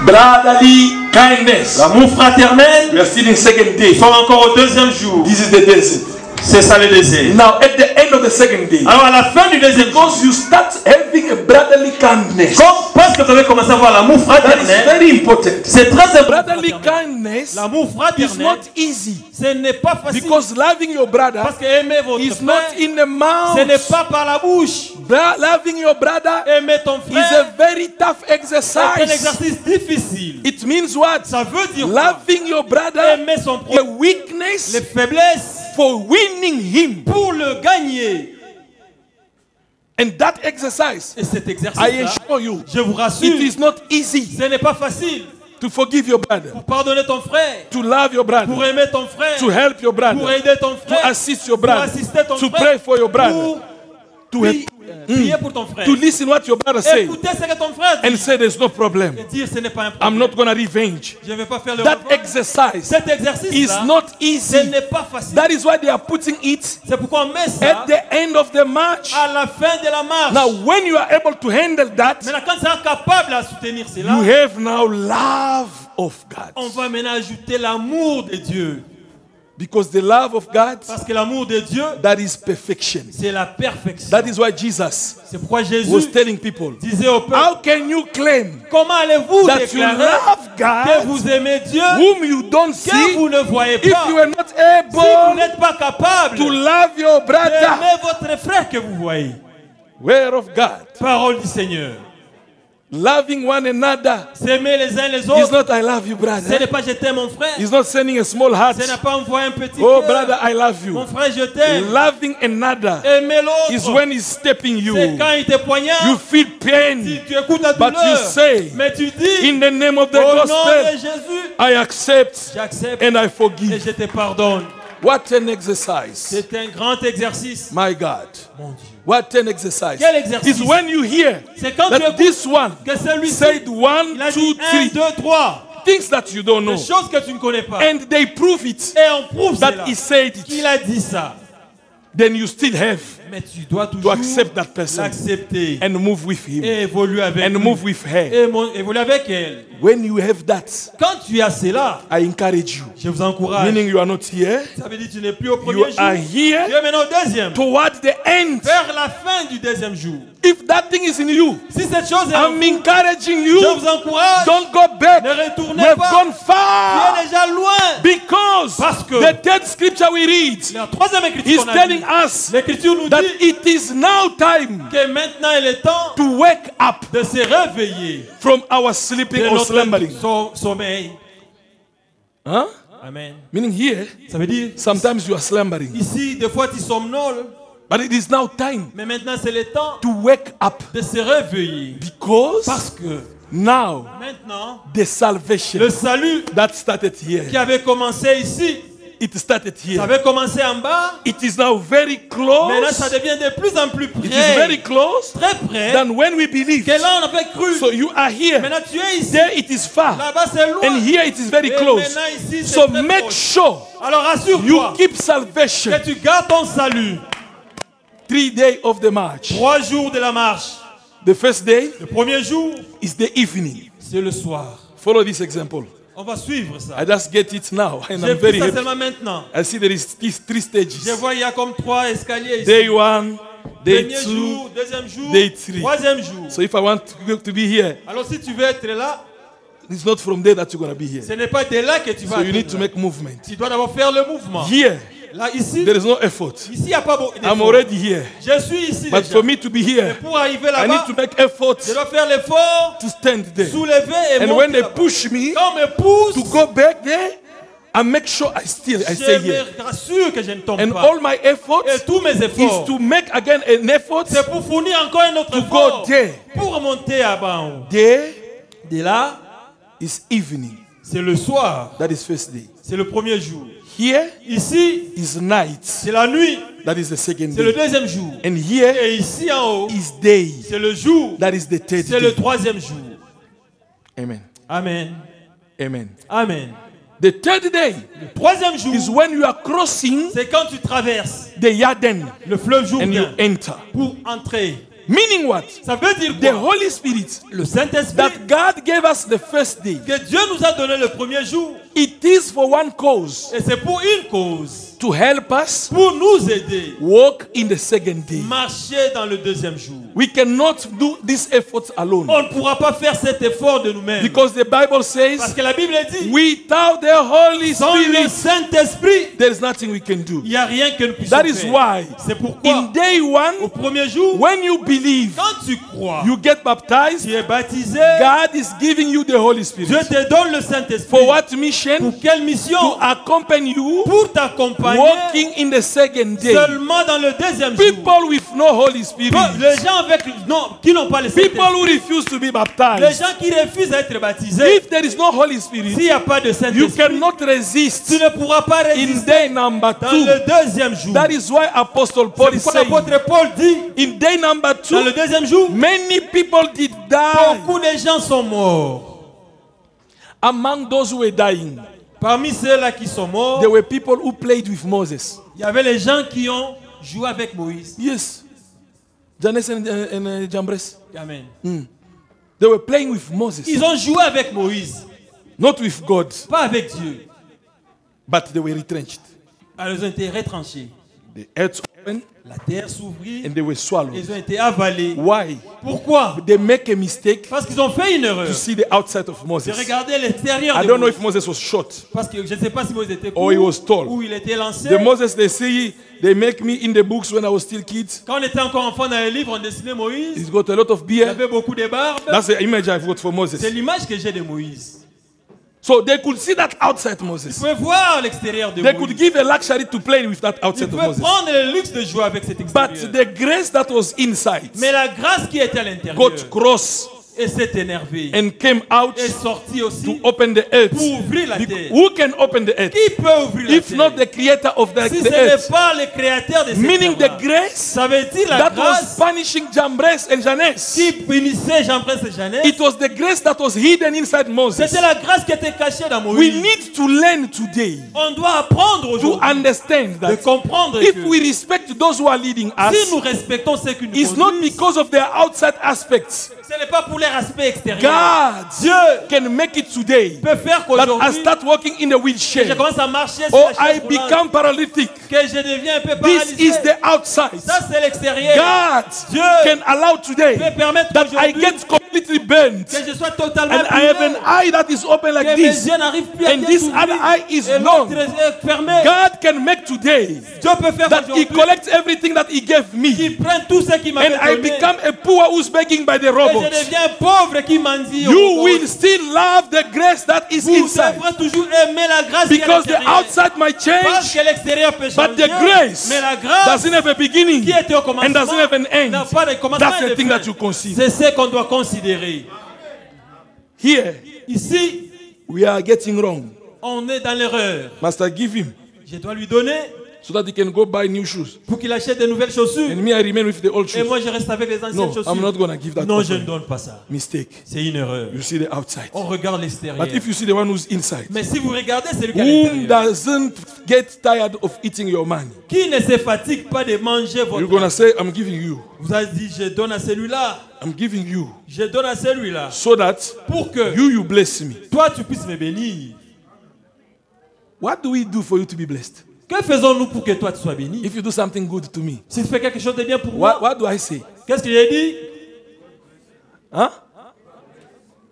brotherly kindness. l'amour fraternel. We are still in second day. Nous sommes encore au deuxième jour. This is the desert. C'est ça le désert. Now, at the end of the second day, Alors à la fin du deuxième jour, because you start having a brotherly kindness, parce que vous avez commencé à voir l'amour that is fraternel, very important. c'est très important. Brotherly kindness L'amour is fraternel, not easy ce n'est pas facile. because loving your brother Parce que aimer votre is not frère, in the ce n'est mouth. pas par la bouche. Loving your brother Aimer ton is a frère, very tough c'est un exercise. exercice difficile. It means what? Ça veut dire quoi? Loving your brother, Aimer son a prochain, weakness les faiblesses, for winning him. pour le gagner. And that exercise, Et cet I exercice-là, assure you, je vous it rassure, is not easy ce n'est pas facile. to forgive your brother, Pour pardonner ton frère, to love your pour brother, aimer ton frère, to help your pour brother, aider ton to frère, assist your pour brother, assister ton to frère, pray for your brother. pour Priez pour ton frère. to listen what your brother says Écoutez ce que ton frère and dit. say there's no problem. Et dire ce n'est pas un I'm problème. not going to revenge. Je ne vais pas faire le That revanche. exercise Cet exercice is not ce easy. n'est pas facile. That is why they are putting it C'est pourquoi on met ça at the end of the march. à la fin de la marche. Now, when you are able to handle that, Maintenant, quand tu seras capable à soutenir you cela, have now love of on God. va maintenant ajouter l'amour de Dieu. Because the love of God, Parce que l'amour de Dieu, that is perfection. c'est la perfection. That is why Jesus C'est pourquoi was Jésus telling people, disait au peuple, how can you claim comment allez-vous that you déclarer love que God vous aimez Dieu, whom you don't que see vous ne voyez if pas, you are not si vous able n'êtes pas capable to love your brother? d'aimer votre frère que vous voyez? Word of God. Parole du Seigneur. Loving one another S'aimer les uns les is autres, not I love you, ce brother. n'est pas je t'aime mon frère, He's not sending a small heart. ce n'est pas envoyer un petit Oh, cœur. brother, I love Mon you. frère, je t'aime. Loving another Aimer is l'autre, when he's stepping c'est you. quand il te poignarde. You feel Si pain, tu écoutes la but you douleur, say, mais tu dis, in the name of the au nom de gospel, Jésus, I accept j'accepte and I et forgive. je te pardonne. What an exercise. C'est un grand exercice. My God. Mon Dieu. What an exercise. Quel exercice. It's when you hear C'est quand tu that écoutes this one que celui-ci, said one, il a two, dit 1, three 2, 3. things that you don't know. Des choses que tu ne connais pas. And they prove it Et on prouve that cela. he said Qu'il it. a dit ça. Then you still have Mais tu dois to toujours accept that person l'accepter and move with him et évoluer avec and lui. move with her. Et évoluer avec elle. When you have that, Quand tu as cela, I encourage you. je vous encourage. Meaning you are not here, Ça veut dire que tu n'es plus au you premier jour. are Tu here es maintenant au deuxième. toward the end. Vers la fin du deuxième jour. If that thing is in you, Si cette chose est en I'm vous, encouraging je you. vous encourage. Don't go back. Ne retournez We've pas. gone Tu far. es déjà loin. Because Parce que the third scripture we read la troisième écriture is qu'on a telling lue, us l'écriture nous that dit it is now time que maintenant il est temps to wake up de se réveiller from our sleeping de or notre slumbering. sommeil. Huh? Amen. Meaning here, Ça veut dire, sometimes you are slumbering. ici, des fois tu somnoles, But it is now time mais maintenant c'est le temps to wake up de se réveiller. because Parce que now maintenant, the salvation le salut that started here, qui avait commencé ici, it started ça here. avait commencé en bas, It is now very maintenant ça close. devient de plus en plus It is very près, close très près, than when we believed. que là on avait cru. So you are here. Maintenant tu es ici, There it is far. là-bas c'est loin, And here it is very et close. maintenant ici c'est So très make proche. sure Alors you assure-toi keep salvation. que tu gardes ton salut. 3 days of the march. 3 jours de la marche. The first day Le premier jour, is the evening. c'est le soir. Follow this example. On va suivre ça. I just get it now and J'ai I'm very vu ça happy. seulement maintenant. I see there is these 3 Je stages. vois il y a comme 3 escaliers ici. Day 1, day Premier 2. jour, deuxième jour, day 3. troisième jour. So if I want to be here, Alors si tu veux être là, it's not from there that you're going to be here. ce n'est pas de là que tu vas So you être need to là. make movement. Tu dois d'abord faire le mouvement. Here, Là, ici, there is no effort. ici, il n'y a pas beaucoup I'm d'effort. already here. Je suis ici But déjà. for me to be here, Pour arriver I need là-bas, to make effort je dois faire l'effort, to stand there. soulever et And monter when they là-bas. push me Quand on me pousse, to go back there, I make sure I stay je here. me rassure que je ne tombe And pas. all my effort Et tous mes is efforts, to make again an effort c'est pour fournir encore un autre to effort go there. pour remonter à bas en haut. There De là, is evening. c'est le soir. That is first day. C'est le premier jour. Here Ici, is night. c'est la nuit. That is the second C'est le day. deuxième jour. And here Et ici en haut, is day. c'est le jour. That is the third C'est le day. troisième jour. Amen. Amen. Amen. Amen. The third day Le troisième jour, is when you are crossing c'est quand tu traverses the Yarden le fleuve and you Jourdain enter. pour entrer. Meaning what? Ça veut dire The quoi? Holy Spirit Le Saint-Esprit that God gave us the first day. que Dieu nous a donné le premier jour. It is for one cause, Et c'est pour une cause. to help us Pour nous aider. walk in the second day. Marcher dans le deuxième jour. We cannot do this effort alone. On ne pourra pas faire cet effort de nous-mêmes. Because the Bible Parce says, que la Bible dit, without the Holy sans le Spirit, Saint-Esprit, there is nothing we can do. il n'y a rien que nous puissions That is faire. why C'est pourquoi, in day au one, premier jour, when you believe, quand tu crois, you get baptized, tu es baptisé, God is giving you the Holy Spirit. Dieu te donne le Saint-Esprit. For what mission? mission Pour quelle mission? to accompany you Pour t'accompagner walking in the second day. seulement dans le deuxième jour. People with no Holy Spirit, Les gens avec, non, qui n'ont pas le people Saint-Esprit. who refuse to be Les baptized. gens qui refusent d'être baptisés. If there is no Holy Spirit, S'il n'y a pas de you Saint-Esprit, cannot resist tu ne pourras pas in résister day number dans 2. le deuxième jour. That is why Apostle Paul is Pourquoi saying, l'apôtre Paul dit, in day number dans le 2, deuxième jour, many people did die. beaucoup de gens sont morts. Among those who were dying, Parmi ceux-là qui sont morts, there were people who played with Moses. il y avait les gens qui ont joué avec Moïse. Yes. Janes and Jambres. Amen. They were playing with Moses. Ils ont joué avec Moïse, Not with God, pas avec Dieu. but they were retrenched. Alors ils ont été retranchés. The earth opened La terre s'ouvrit, and they were swallowed. ils ont été avalés. Why? Pourquoi? They make a mistake Parce qu'ils ont fait une erreur. to see the outside of J'ai Moses. regardé l'extérieur I de don't know Moïse. if Moses was short. Parce que je ne sais pas si Moïse était Or he court was tall. ou il était lancé. The Moses they see, they make me in the books when I was still kids. Quand on était encore enfant dans les livres, on dessinait Moïse. He's got a lot of Il beard. avait beaucoup de barbe. That's the image I've got for C'est Moses. l'image que j'ai de Moïse. So they could see that outside Vous Moses. pouvez voir l'extérieur de They could Moïse. give a luxury to play with that Vous outside of pouvez Moses. prendre le luxe de jouer avec cet extérieur. But the grace that was inside Mais la grâce qui était à l'intérieur got cross et s'est énervée and came out est sortie to aussi open the earth. pour ouvrir la terre. Who can open the earth? Qui peut ouvrir la If terre? not the creator of the, Si the ce n'est earth? pas le créateur de cette Meaning terre-là. the grace Ça veut dire la that was grâce punishing Jambres and Janes. qui punissait Jean-Prince et Jeannette. It was the grace that was hidden inside Moses. C'était la grâce qui était cachée dans We Moïse. need to learn today On doit apprendre to aujourd'hui understand de that comprendre if que we respect those who are leading si us, nous respectons ceux qui nous it's not conduisent, because of their outside aspects. ce n'est pas pour leur aspect extérieur. God Dieu can make it today peut faire that I qu'aujourd'hui, start walking in the je wheelchair commence à marcher sur or la chaise I roulante, become paralytic. que je deviens un peu This paralysé. is the outside. Ça, c'est l'extérieur. God Dieu can allow today peut permettre that I aujourd'hui get completely burnt que je sois totalement and I have brûlé, an eye that is open like que mes this. yeux n'arrivent plus à And bien this s'ouvrir, other eye is et long. l'autre est fermé. God can make today Dieu peut faire that He aujourd'hui collects everything that He gave qu'il me prenne tout ce qui m'a and I donné become a poor who's begging by the et je robots. deviens pauvre qui mendie. You will still love the grace that is Vous inside devrez toujours aimer la grâce qui est à because the l'intérieur. outside might Parce change, que l'extérieur peut changer, but the grace mais la grâce doesn't have a beginning qui était au and commencement doesn't have an end. n'a pas de commencement That's et the de thing fin. that you consider. C'est ce qu'on doit considérer. Here, Ici, we are getting wrong. on est dans l'erreur. Master, give him Je dois lui donner so that he can go buy new shoes. pour qu'il achète de nouvelles chaussures. And me, I remain with the old Et shoes. moi, je reste avec les anciennes No, chaussures. I'm not going to give that Non, je ne offering. donne pas ça. Mistake. C'est une erreur. You see the outside. On regarde l'extérieur. But if you see the one who's inside, Mais si vous regardez celui qui est à whom l'intérieur, doesn't get tired of eating your money, qui ne se fatigue pas de manger you're votre going to argent. say, I'm giving you. Vous avez dit, je donne à celui-là. I'm giving you. Je donne à celui-là. So that Pour que you bless me. toi, tu puisses me bénir. What do we do for you to be blessed? Que faisons-nous pour que toi, tu sois béni? If you do something good to me, Si tu fais quelque chose de bien pour moi, what do I say? qu'est-ce que j'ai dit? Huh?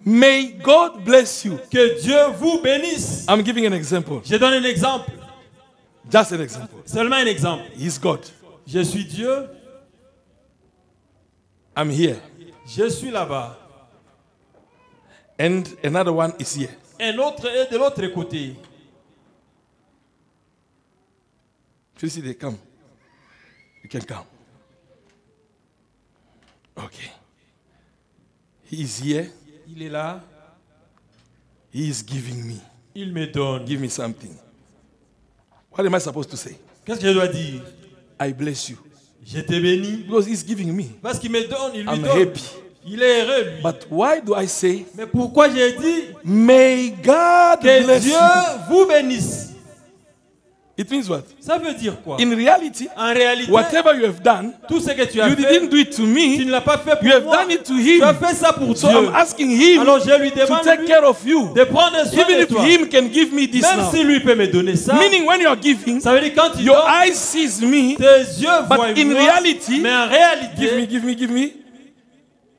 May God bless you. Que Dieu vous bénisse. I'm giving an example. Je donne un exemple. Just an example. Seulement un exemple. He's God. Je suis Dieu. I'm here. Je suis là-bas. And another one is here. Un autre est de l'autre côté. If you see they come, you can come. Okay. He is here. Il est là. He is giving me. Il me donne. Give me something. What am I supposed to say? Qu'est-ce que je dois dire? I bless you. Je te bénis. Because he's giving me. Parce qu'il me donne, il lui I'm donne. happy. Il est heureux, lui. But why do I say, Mais pourquoi j'ai dit may God que bless Dieu you? vous bénisse? It means what? Ça veut dire quoi? In reality, En réalité, whatever you have done, tout ce que tu as you fait, didn't do it to tu me. ne l'as pas fait You pour have moi. done it to Tu as him. fait ça pour So Dieu. I'm asking him Alors je lui to demande take lui, care of you. de prendre soin Even de if toi. him can give me this Même now. si lui peut me donner ça, Meaning when you are giving, ça veut dire quand tu your donnes, eyes sees me, tes yeux voient but in moi, reality, mais en réalité, give me.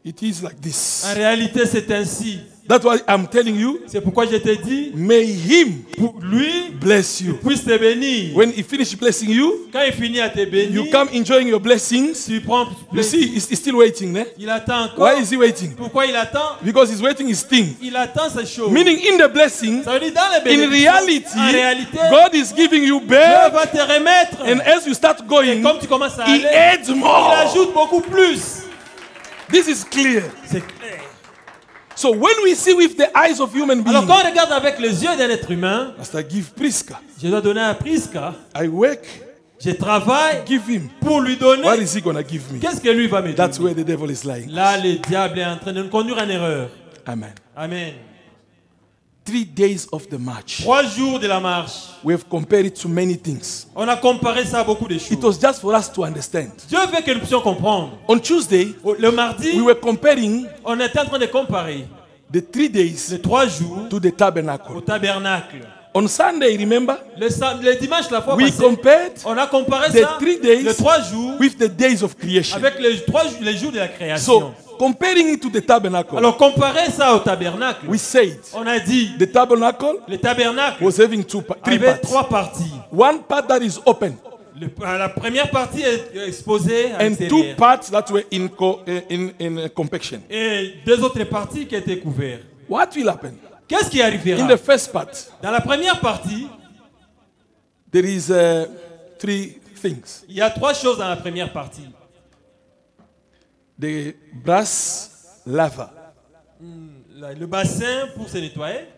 It is like this. en réalité c'est ainsi. That's why I'm telling you, C'est pourquoi je te dis, may him pour lui, bless you. puisse te bénir. When he finishes blessing you, Quand il finit à te bénir, you come enjoying your blessings. tu prends You plaisir. see, he's still waiting. Eh? Il attend encore. Why is he waiting? Pourquoi il attend? Because he's waiting his thing. Il attend ces choses. Meaning in the blessing, Ça veut dire dans les in bénédictions, reality, en réalité, God is giving you Dieu back. va te remettre. And as you start Et going, comme tu commences à he aller, adds il more. ajoute beaucoup plus. This is clear. C'est clair. So when we see with the eyes of human Alors beings, quand on regarde avec les yeux d'un être humain, Pastor, give Priska. je dois donner à Prisca, I work, je travaille give him. pour lui donner. What is he gonna give me? Qu'est-ce que lui va me That's donner? where the devil is lying. Là, le diable est en train de nous conduire en erreur. Amen. Amen. 3 days of the march. 3 jours de la marche. We have compared it to many things. On a comparé ça à beaucoup de choses. It was just for us to understand. Dieu veut que nous puissions comprendre. On Tuesday, Le mardi, we were comparing on était en train de comparer the 3 days les 3 jours to the au tabernacle. tabernacle. On Sunday, remember, Le dimanche, la fois we passée, compared on a comparé the ça, 3 days les 3 jours, with the days of creation. avec les jours de la création. So, comparing it to the tabernacle, Alors, comparer ça au tabernacle, we said on a dit, the tabernacle le tabernacle was having 3 avait parts. 3 parties. One part that is open, La première partie est exposée à and 2 l'extérieur. parts that were in compaction. Et 2 autres parties qui étaient couvertes. What will happen? Qu'est-ce qui arrivera? In the first part, Dans la première partie, there is 3 things. il y a 3 choses dans la première partie. The brass lava, Le bassin pour se nettoyer,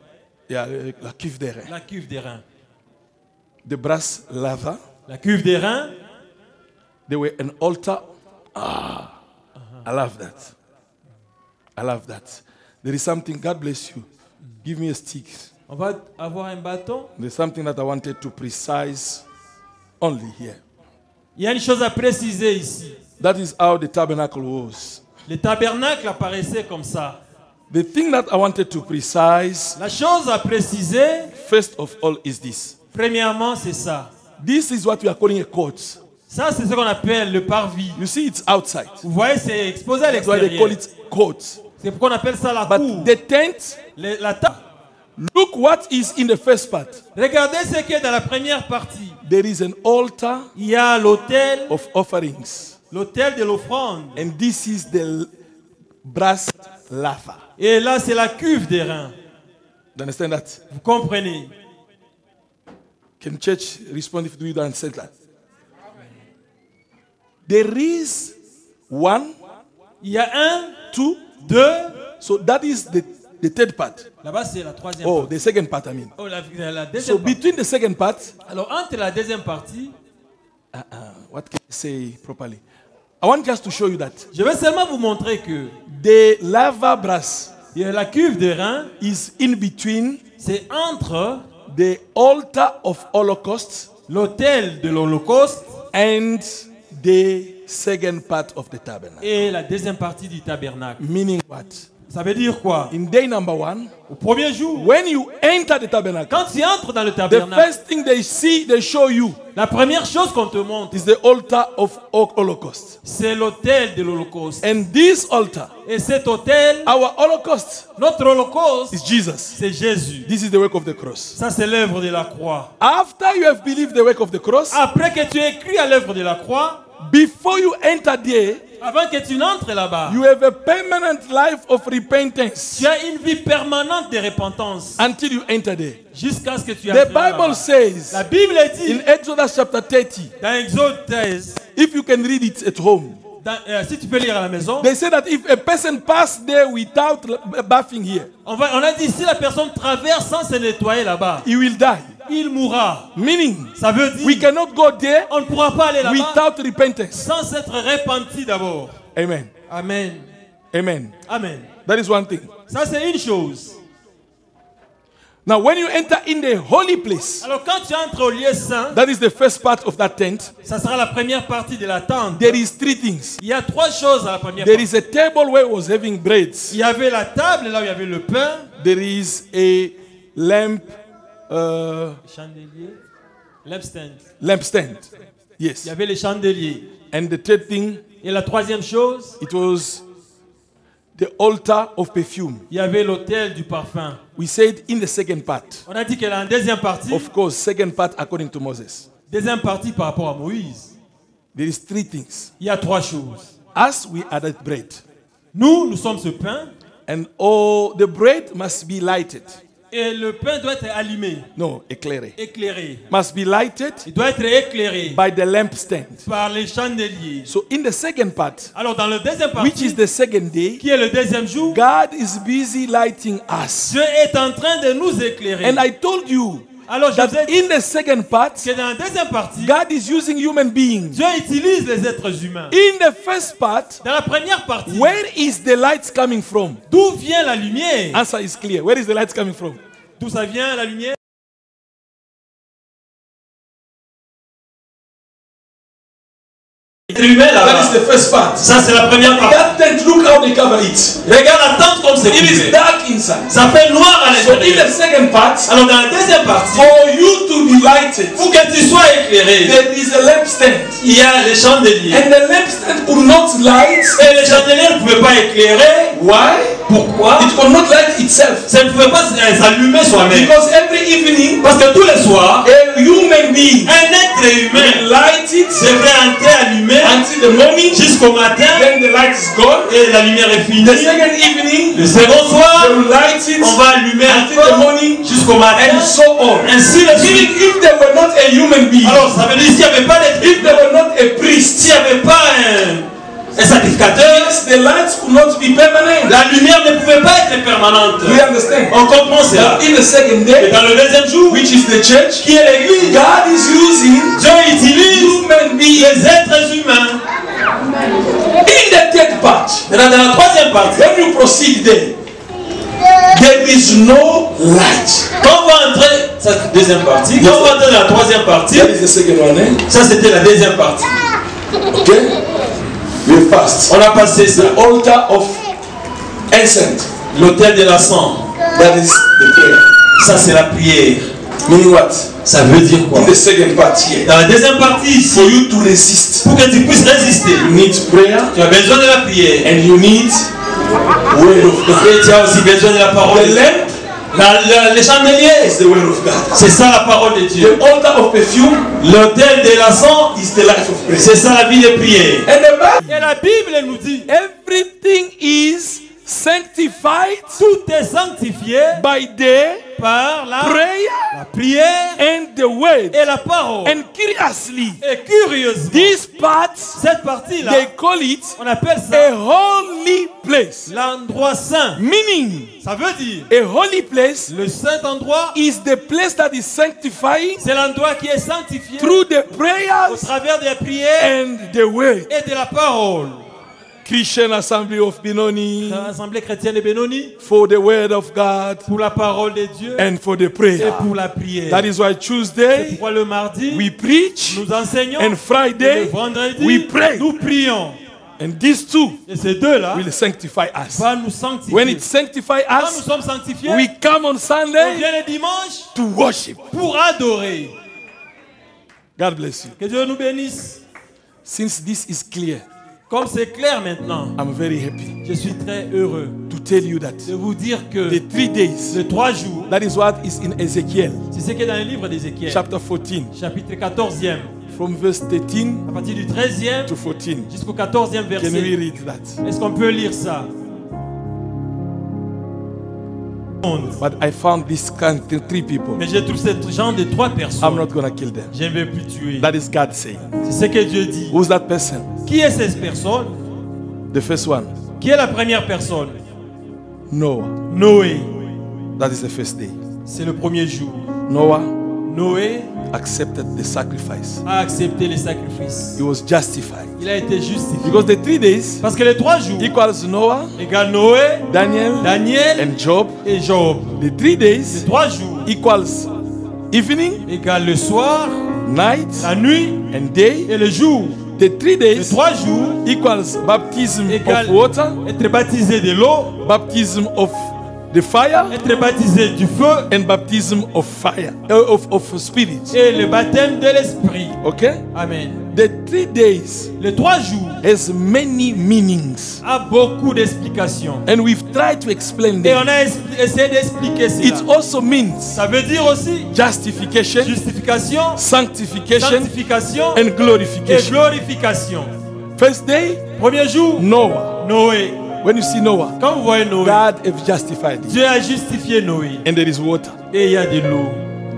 yeah, la cuve des reins. la cuve des reins. The brass lava, La cuve des reins, there were an altar. I love that. I love that. There is something, God bless you. Give me a stick. on va avoir un bâton. There's something that I wanted to precise only here. Il y a une chose à préciser ici. That is how the tabernacle was. Le tabernacle apparaissait comme ça. The thing that I wanted to precise, La chose à préciser, first of all, is this. premièrement, c'est ça. This is what we are calling a court. Ça, c'est ce qu'on appelle le parvis. You see, it's outside. Vous voyez, c'est exposé à That's why they call l'extérieur. it court. C'est pourquoi on appelle ça la But cour. the tent, La table. look what is in the first part. Regardez ce qui est dans la première partie. There is an altar Il y a l'autel, of offerings. l'autel de l'offrande. And this is the brass lava. Et là, c'est la cuve des reins. Do you understand that? Vous comprenez? Can church respond if you don't understand that? There is 1, Il y a 1, 2. 2. So that is the third part. Là-bas, c'est la troisième Oh, partie. the second part, I mean. Oh, la So deuxième partie. between the second part, Alors, entre la deuxième partie, what can I say properly? I want just to show you that je vais seulement vous montrer que the lava brass il y a la cuve des reins, is in between c'est entre the altar of Holocaust l'autel de l'Holocauste and the second part of the tabernacle. et la deuxième partie du tabernacle. Meaning what? Ça veut dire quoi? In day number 1, Au premier jour, when you enter the tabernacle, quand tu entres dans le the tabernacle, first thing they show you la première chose qu'on te montre, is the altar of Holocaust. c'est l'autel de l'Holocauste. And this altar, Et cet autel, our Holocaust, notre Holocauste, is Jesus. c'est Jésus. This is the work of the cross. Ça, c'est l'œuvre de la croix. After you have believed the work of the cross, Après que tu aies cru à l'œuvre de la croix, before you enter there, avant que tu n'entres là-bas, you have a permanent life of repentance tu as une vie permanente de repentance until you enter there. jusqu'à ce que tu The entres Bible là-bas. says La Bible dit in Exodus chapter 30, dans Exode 13, if you can read it at home, si tu peux lire à la maison, they say that if a person pass there without bathing here, on a dit si la personne traverse sans se nettoyer là-bas, he will die. il mourra. Meaning, Ça veut dire we cannot go there on ne pourra pas aller là-bas without repentance. sans s'être repenti d'abord. Amen. Amen. Amen. Amen. That is one thing. Ça, c'est une chose. Now, when you enter in the holy place, Alors, quand tu entres au lieu saint, that is the first part of that tent, ça sera la première partie de la tente. there is 3 things. Il y a 3 choses à la première There partie. is a table where it was having breads. Il y avait la table, là où il y avait le pain, There is a lamp, chandelier, lampstand. lampstand. Il Yes. y avait les chandeliers. And the third thing, Et la troisième chose, it was the altar of perfume. Il y avait l'autel du parfum. We said in the second part. On a dit qu'elle a une deuxième partie. Of course, second part according to Moses. Deuxième partie par rapport à Moïse. There is three things. Il y a trois choses. As we are that bread, Nous sommes ce pain. and all the bread must be lighted. Et le pain doit être allumé, No, éclairé. éclairé. Must be lighted Il doit être éclairé by the lampstand. par les chandeliers. So in the second part, Alors dans le deuxième which is partie, the second day, qui est le deuxième jour, God is busy lighting us. Dieu est en train de nous éclairer. And I told you Alors je vous that ai dit in the second part, que dans la deuxième partie, God is using human beings. Dieu utilise les êtres humains. In the first part, Dans la première partie, where is the light coming from? d'où vient la lumière? Answer is clear. Where is the light coming from? D'où ça vient la lumière? Humain That là-bas. is the first part. Ça c'est la première partie. That tent, look how they cover it. Regarde la tente comme c'est It is couvert. dark inside. Ça fait noir à So in the l'intérieur. second part, Alors dans la deuxième partie, for you to be lighted, pour que tu sois éclairé, there is a lampstand. il y a les chandeliers. And the lampstand could not light. Et les chandeliers ne pouvaient pas éclairer. Why? Pourquoi? It could not light itself. Ça ne pouvait pas s'allumer soi-même. Because every evening, Parce que tous les soirs, a human being un être humain light it devrait entrer allumé until the morning. jusqu'au matin Then the light is gone. et la lumière est finie. The second evening, Le second soir, they will light it on va allumer until the encore morning, jusqu'au matin. and so on. Ainsi de Meaning, suite. if there were not a human being, Alors ça veut dire s'il n'y avait pas d'être if there were not a priest, s'il n'y avait pas un sacrificateur, the lights could not be permanent. la lumière ne pouvait pas être permanente. Do you understand? On comprend cela. But in the second Et day, dans le deuxième jour, which is the church, qui est l'église, God is using Dieu utilise human beings. les êtres humains. In the third part, Maintenant, dans la troisième partie, when you proceed there, there is no light. quand on va entrer, cette deuxième partie, quand on va entrer dans la troisième partie, That is the second one, eh? ça c'était la deuxième partie. Okay? We've passed. On a passé ça. The altar of incense. L'autel de l'encens, That is the prayer. ça c'est la prière. Meaning what? Ça veut dire quoi? In the second part here, Dans la deuxième partie for ici, you to resist, pour que tu puisses résister, you need prayer tu as besoin de la prière. and you need word of God. Et tu as aussi besoin de la parole The de Dieu. lamp Les chandeliers, is the word of God. c'est ça la parole de Dieu. The altar of perfume L'autel de l'encens, is the life of prayer. c'est ça la vie de prière. And the Bible, Et la Bible elle nous dit, everything is sanctified tout est sanctifié by the par la prayer prière and the word. et la parole. And curiously, Et curieusement, these parts, cette partie-là, they call it on appelle a ça holy place. l'endroit saint. Meaning, Ça veut dire, a holy place le saint endroit, is the place that is sanctified c'est l'endroit qui est sanctifié through the au prayers travers des prières and the word. et de la parole. Christian Assembly of Benoni, L'Assemblée chrétienne de Benoni, for the word of God pour la parole de Dieu and for the et prayer. pour la prière. That is why C'est Tuesday pourquoi le mardi, we preach nous enseignons, and et le Friday vendredi, we pray. nous prions. And these two Et ces deux-là will sanctify us. vont nous sanctifier. When it sanctifies Quand nous us, sommes sanctifiés, we come on on Sunday vient le dimanche to worship. pour adorer. God bless you. Que Dieu nous bénisse. Since this is clear, Comme c'est clair maintenant, I'm very happy je suis très heureux to tell you that de vous dire que the 3 days, les 3 jours, that is what is in Ezekiel c'est ce qui est dans le livre d'Ézéchiel, chapter 14, chapitre 14e, from verse 13 à partir du 13e to 14. jusqu'au 14e Can we verset. read that? Est-ce qu'on peut lire ça? But I found this kind of 3 people. Mais j'ai trouvé ce genre de 3 I'm personnes. not going to kill them. Je ne vais plus tuer. That is God saying. C'est ce que Dieu dit. Who's that person? Qui est cette personne? The first one, Qui est la première personne? Noah. Noé. That is the first day. C'est le premier jour. Noah Noé accepted the sacrifice. a accepté les sacrifices. He was justified. Il a été justifié. Because the 3 days Parce que les 3 jours equals Noah, égale Noé, Daniel, Daniel and Job. et Job. The 3 Les days 3 jours equals evening, égale le soir, night, la nuit and day. et le jour. The 3 Les days 3 jours equals baptism égale of water, être baptisé de l'eau, baptism of The fire Être baptisé du feu and baptism of fire, of spirit. et le baptême de l'esprit. Okay? Amen. The 3 days Les 3 jours has many meanings. a beaucoup d'explications. And we've tried to explain Et on them. a essayé d'expliquer It cela. also means Ça veut dire aussi justification, justification, sanctification, sanctification and et glorification. glorification. First day, Premier jour, Noah. Noé. When you see Noah, Quand vous voyez Noé, God has justified him. Dieu a justifié Noé. And there is water. Et il y a de l'eau.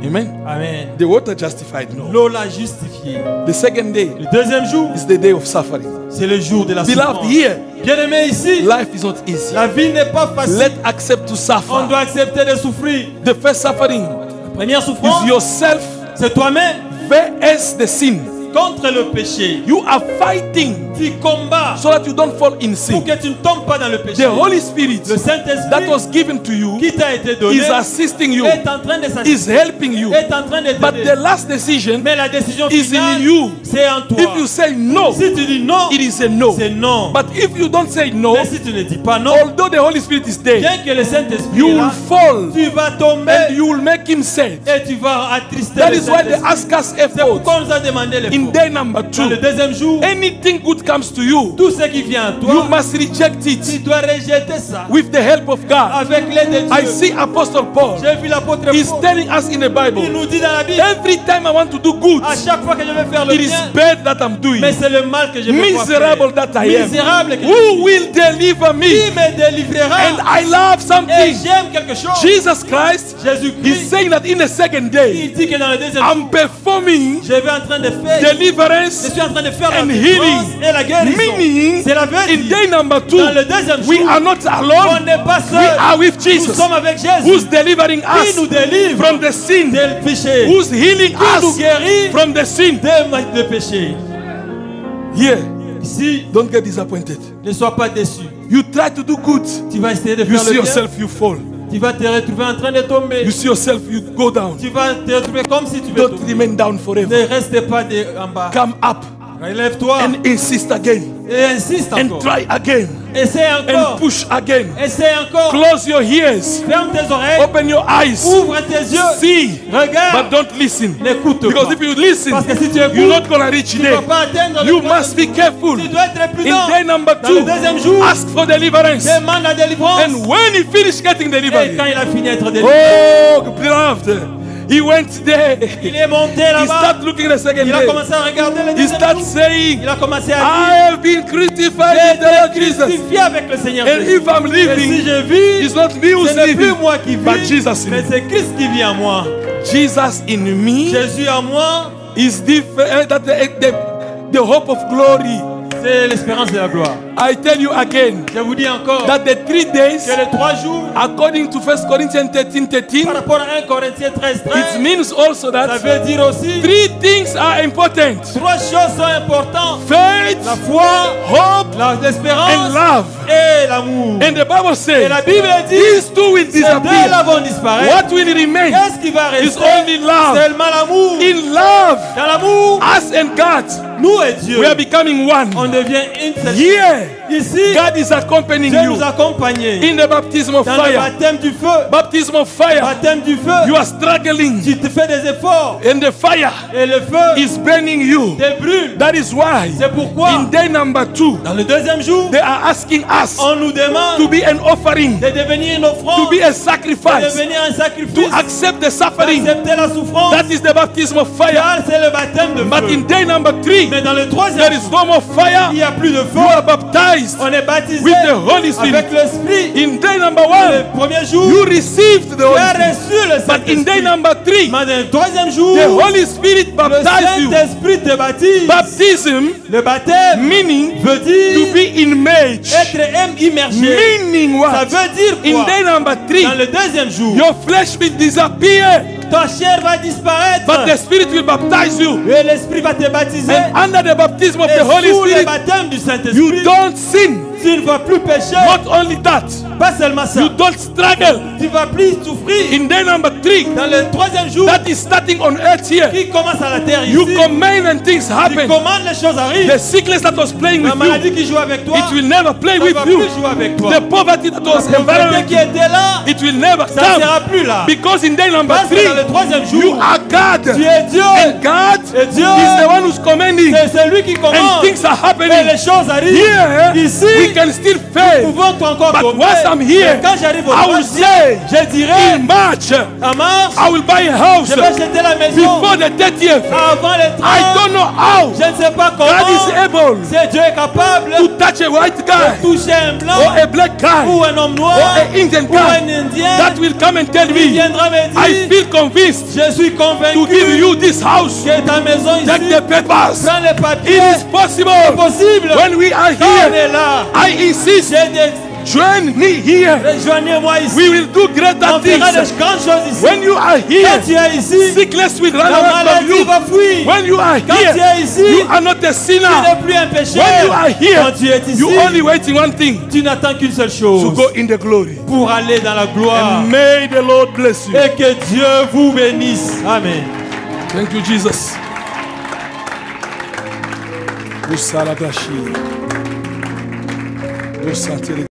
Amen. Amen. The water justified Noah. L'eau l'a justifié. The second day Le deuxième jour, is the day of suffering. c'est le jour de la Beloved, souffrance. here, Bien-aimé, ici, life is not easy. la vie n'est pas facile. Let accept to On suffer. doit accepter de souffrir. The first suffering La première souffrance, is yourself c'est toi-même versus the sin. contre le péché. You are fighting Tu combats so that you don't fall in pour sin. que tu ne tombes pas dans le péché. The Holy Spirit Le that Saint-Esprit was given to you qui t'a été donné is assisting you, est en train de is s'assister, helping you. est en train de But t'aider. the last decision, Mais la décision is finale, in you. c'est en toi. if you say no, Si tu dis non, it is a no. c'est non. But if you don't say no, Mais si tu ne dis pas non, although the Holy Spirit is there, bien que le Saint-Esprit you est will là, fall tu vas tomber and you will make him sad. et tu vas attrister That le is why they Saint-Esprit. ask us C'est effort. pourquoi on nous a demandé In l'effort. day number Dans le 2, deuxième jour, anything good comes to you, tout ce qui vient à you toi, must reject tu it dois rejeter ça with the help of God. avec l'aide de I Dieu. see Apostle Paul. J'ai vu l'apôtre He's Paul. telling us in the Il Bible, nous dit dans la Bible, every time I want to do good, à chaque fois que je vais faire le it is bien, bad that I'm doing. mais c'est le mal que je vais pouvoir Miserable faire. that I am. Misérable que je Who suis. will deliver Qui me? me délivrera? And I love Et something. j'aime quelque chose. Jesus Christ is Jésus-Christ, saying that in the second day, il dit que dans le deuxième jour, I'm performing je vais en train de faire, je deliverance suis en train de faire la and délivrance healing. et la guérison. Meaning, C'est la veut in dire, day number dans le 2, deuxième we jour, are not on alone. n'est pas We seul. are with Nous Jesus, sommes avec Jésus who's delivering qui nous us délivre from the sin, des péchés, who's healing qui nous us guérit from the sin. des péchés. Here, Ici, don't get disappointed. ne sois pas déçu. You try to do good, Tu vas essayer de you faire see le bien. yourself, you fall. Tu vas te retrouver en train de tomber. You see yourself, you go down. Tu vas te retrouver comme si tu veux Don't tomber. remain down forever. Ne reste pas en bas. Come up Relève-toi and insist again, et insiste and encore. try again, Essaie encore. and push again. Essaie encore. Close your ears, Ferme tes oreilles. open your eyes, Ouvre tes yeux. see, Regarde. but don't listen. N'écoute Because pas. if you listen, Parce que si tu you're écoutes, not gonna reach tu ne there. vas pas atteindre You le must be careful. Tu dois être In prudent. day number Dans le 2, deuxième jour, ask for deliverance. demande la délivrance. And when he finished getting Et delivered, quand il a fini d'être délivré, oh, beloved, he went there. il est monté He là-bas. started looking the second Il a day. commencé à regarder le He deuxième started jour. saying, Il a commencé à I dire, have been crucified j'ai with the Lord été Jesus. crucifié avec le Seigneur And Jésus. if I'm Et si living, je vis, it's not me who's ce n'est plus living, moi qui but vis, Jesus in mais me. c'est Christ qui vit en moi. Jesus in me Jésus en moi, is different. That the hope of glory. c'est l'espérance de la gloire. I tell you again Je vous dis encore that the 3 days, que les 3 jours, according to 1 Corinthians 13:13, par rapport à 1 Corinthiens 13, it means also ça that veut dire aussi 3 things are important: 3 choses sont importantes. faith, La foi, hope, l'espérance and love. et l'amour. And the Bible Et says la Bible dit, these two will ces deux-là disappear. vont disparaître. What will remain Qu'est-ce qui va is rester? only love. Seulement l'amour. In love, Dans l'amour, us and God, nous et Dieu, we are becoming on one. devient une seule. Here, Ici, God is accompanying Dieu you nous accompagne. in the baptism of Dans le fire. baptême du feu, Baptism of fire. baptême du feu, You are struggling, tu te fais des efforts and the fire et le feu is burning you. te brûle. That is why C'est pourquoi, in day number 2, dans le deuxième jour, they are asking us on nous demande to be an offering, de devenir une to offrande, be a de sacrifice, devenir un to sacrifice, accept the suffering. d'accepter la souffrance. That is the baptism of fire. Car c'est le baptême de But feu. in day number 3, Mais dans le there troisième is jour, no more fire. il n'y a plus de feu. You are baptized On est baptisé with the Holy Spirit. avec l'Esprit. In day number Le 1, premier jour, you received the tu Holy as Spirit. reçu le But in day Saint-Esprit. number 3, Mais dans le troisième jour, the Holy Spirit le baptized you. Saint-Esprit te baptise. Baptism Le baptême meaning veut to dire be immersed. être immergé. Meaning Ça what? veut dire In quoi? day number Dans 3, le deuxième jour, your flesh will disappear, ta chair va disparaître. but the Spirit will baptize you. Et l'Esprit va te baptiser. And under the baptism of Et the Holy sous le Spirit, baptême du you Saint-Esprit, don't sin. tu ne vas plus pécher. Not only that, Pas seulement ça. you don't struggle. Tu vas plus souffrir. In day number 3, Dans le troisième jour, that is starting on earth here, qui commence à la terre ici, you command and things tu happen. commandes, les choses arrivent. The sickness that was playing La with maladie you, qui joue avec toi, it will never play ça ne with va you. plus jouer avec toi. The poverty that was La pauvreté qui environment, était là, it will never Ça ne come. sera plus là. Because in day number Parce que 3, dans le troisième you jour, are God. tu es Dieu. And God Et Dieu, is the one who's commanding. c'est lui qui And commande. things are Et happening. les choses arrivent. Here, Ici, we can still nous fail. pouvons encore But tomber. once I'm here, Mais quand j'arrive au I will troisième, say, je dirai, in March, en mars, I will buy a house je vais acheter la maison before the 30th. avant les 30. I don't know how Je ne sais pas God is comment. able C'est Dieu est capable to touch a white de guy toucher un blanc or a black guy ou un homme or noir an Indian ou un guy Indien. that will come and tell Il me, viendra me I dire, feel convinced je suis to convaincu give you this house. que ta maison ici, Take the papers. prends les It papiers. is possible. Possible. When we are Quand on here, est là, I insist, j'ai des... join me here. Rejoignez-moi ici. We will do greater On fera things. de grandes choses ici. When you are Quand here, tu es ici, sickness will run la away from maladie you. va fuir. When you are Quand tu here, es ici, you are not a tu sinner. n'es plus un pécheur. When you are here, Quand tu es ici, you only waiting one thing, tu n'attends qu'une seule to chose, go in the glory. pour aller dans la gloire. And may the Lord bless you. Et que Dieu vous bénisse. Amen. Thank you, Jesus. Vous salatez. Vous sentez